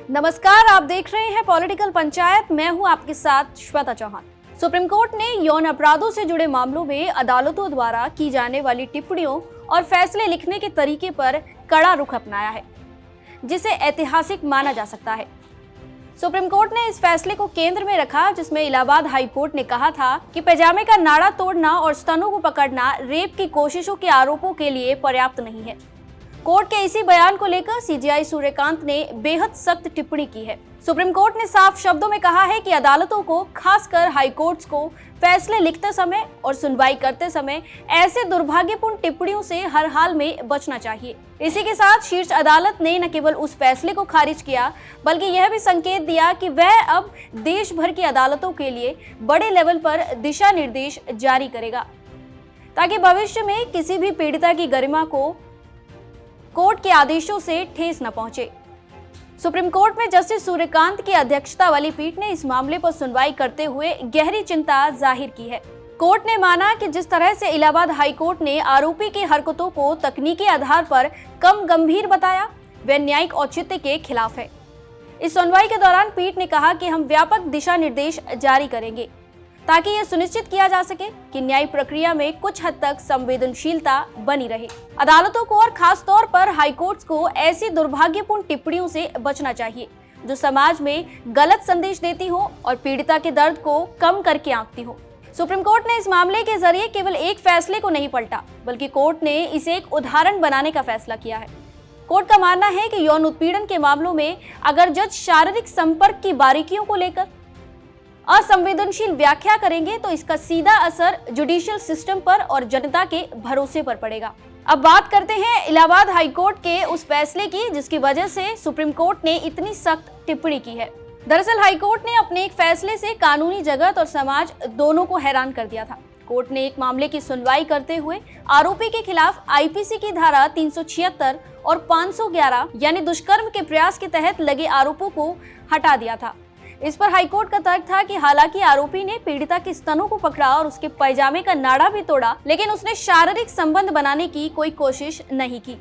नमस्कार, आप देख रहे हैं पॉलिटिकल पंचायत। मैं हूं आपके साथ श्वेता चौहान। सुप्रीम कोर्ट ने यौन अपराधों से जुड़े मामलों में अदालतों द्वारा की जाने वाली टिप्पणियों और फैसले लिखने के तरीके पर कड़ा रुख अपनाया है, जिसे ऐतिहासिक माना जा सकता है। सुप्रीम कोर्ट ने इस फैसले को केंद्र में रखा, जिसमें इलाहाबाद हाई कोर्ट ने कहा था कि पैजामे का नाड़ा तोड़ना और स्तनों को पकड़ना रेप की कोशिशों के आरोपों के लिए पर्याप्त नहीं है। कोर्ट के इसी बयान को लेकर सीजेआई सूर्यकांत ने बेहद सख्त टिप्पणी की है। सुप्रीम कोर्ट ने साफ शब्दों में कहा है कि अदालतों को, खासकर हाई कोर्ट्स को, फैसले लिखते समय और सुनवाई करते समय ऐसे दुर्भाग्यपूर्ण टिप्पणियों से हर हाल में बचना चाहिए। इसी के साथ शीर्ष अदालत ने न केवल उस फैसले को खारिज किया, बल्कि यह भी संकेत दिया कि वह अब देश भर की अदालतों के लिए बड़े लेवल पर दिशा निर्देश जारी करेगा, ताकि भविष्य में किसी भी पीड़िता की गरिमा को कोर्ट के आदेशों से ठेस न पहुंचे। सुप्रीम कोर्ट में जस्टिस सूर्यकांत की अध्यक्षता वाली पीठ ने इस मामले पर सुनवाई करते हुए गहरी चिंता जाहिर की है। कोर्ट ने माना कि जिस तरह से इलाहाबाद हाई कोर्ट ने आरोपी की हरकतों को तकनीकी आधार पर कम गंभीर बताया, वह न्यायिक औचित्य के खिलाफ है। इस सुनवाई के दौरान पीठ ने कहा कि हम व्यापक दिशा निर्देश जारी करेंगे, ताकि यह सुनिश्चित किया जा सके कि न्याय प्रक्रिया में कुछ हद तक संवेदनशीलता बनी रहे। अदालतों को और खास तौर पर हाई कोर्ट्स को ऐसी दुर्भाग्यपूर्ण टिप्पणियों से बचना चाहिए जो समाज में गलत संदेश देती हो और पीड़िता के दर्द को कम करके आंकती हो। सुप्रीम कोर्ट ने इस मामले के जरिए केवल एक फैसले को नहीं पलटा, बल्कि कोर्ट ने इसे एक उदाहरण बनाने का फैसला किया है। कोर्ट का मानना है कि यौन उत्पीड़न के मामलों में अगर जज शारीरिक संपर्क की बारीकियों को लेकर असंवेदनशील व्याख्या करेंगे तो इसका सीधा असर जुडिशियल सिस्टम पर और जनता के भरोसे पर पड़ेगा। अब बात करते हैं इलाहाबाद हाई कोर्ट के उस फैसले की जिसकी वजह से सुप्रीम कोर्ट ने इतनी सख्त टिप्पणी की है। दरअसल हाई कोर्ट ने अपने एक फैसले से कानूनी जगत और समाज दोनों को हैरान कर दिया था। कोर्ट ने एक मामले की सुनवाई करते हुए आरोपी के खिलाफ आईपीसी की धारा 376 और 511 यानी दुष्कर्म के प्रयास के तहत लगे आरोपों को हटा दिया था। इस पर हाईकोर्ट का तर्क था कि हालांकि आरोपी ने पीड़िता के स्तनों को पकड़ा और उसके पैजामे का नाड़ा भी तोड़ा, लेकिन उसने शारीरिक संबंध बनाने की कोई कोशिश नहीं की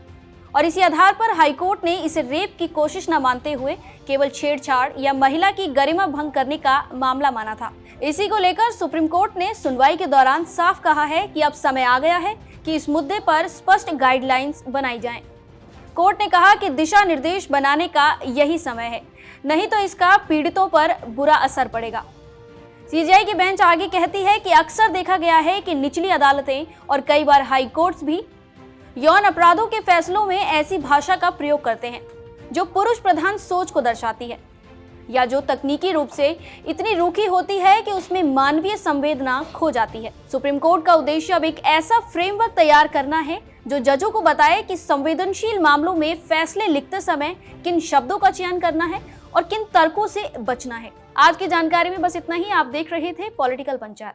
और इसी आधार पर हाईकोर्ट ने इसे रेप की कोशिश न मानते हुए केवल छेड़छाड़ या महिला की गरिमा भंग करने का मामला माना था। इसी को लेकर सुप्रीम कोर्ट ने सुनवाई के दौरान साफ कहा है कि अब समय आ गया है कि इस मुद्दे पर स्पष्ट गाइडलाइंस बनाई जाएं। कोर्ट ने कहा कि दिशा निर्देश बनाने का यही समय है, नहीं तो इसका पीड़ितों पर बुरा असर पड़ेगा। सीजेआई की बेंच आगे कहती है कि अक्सर देखा गया है कि निचली अदालतें और कई बार हाई कोर्ट्स भी यौन अपराधों के फैसलों में ऐसी भाषा का प्रयोग करते हैं जो पुरुष प्रधान सोच को दर्शाती है या जो तकनीकी रूप से इतनी रूखी होती है कि उसमें मानवीय संवेदना खो जाती है। सुप्रीम कोर्ट का उद्देश्य अब एक ऐसा फ्रेमवर्क तैयार करना है जो जजों को बताए कि संवेदनशील मामलों में फैसले लिखते समय किन शब्दों का चयन करना है और किन तर्कों से बचना है। आज की जानकारी में बस इतना ही। आप देख रहे थे पॉलिटिकल पंचायत।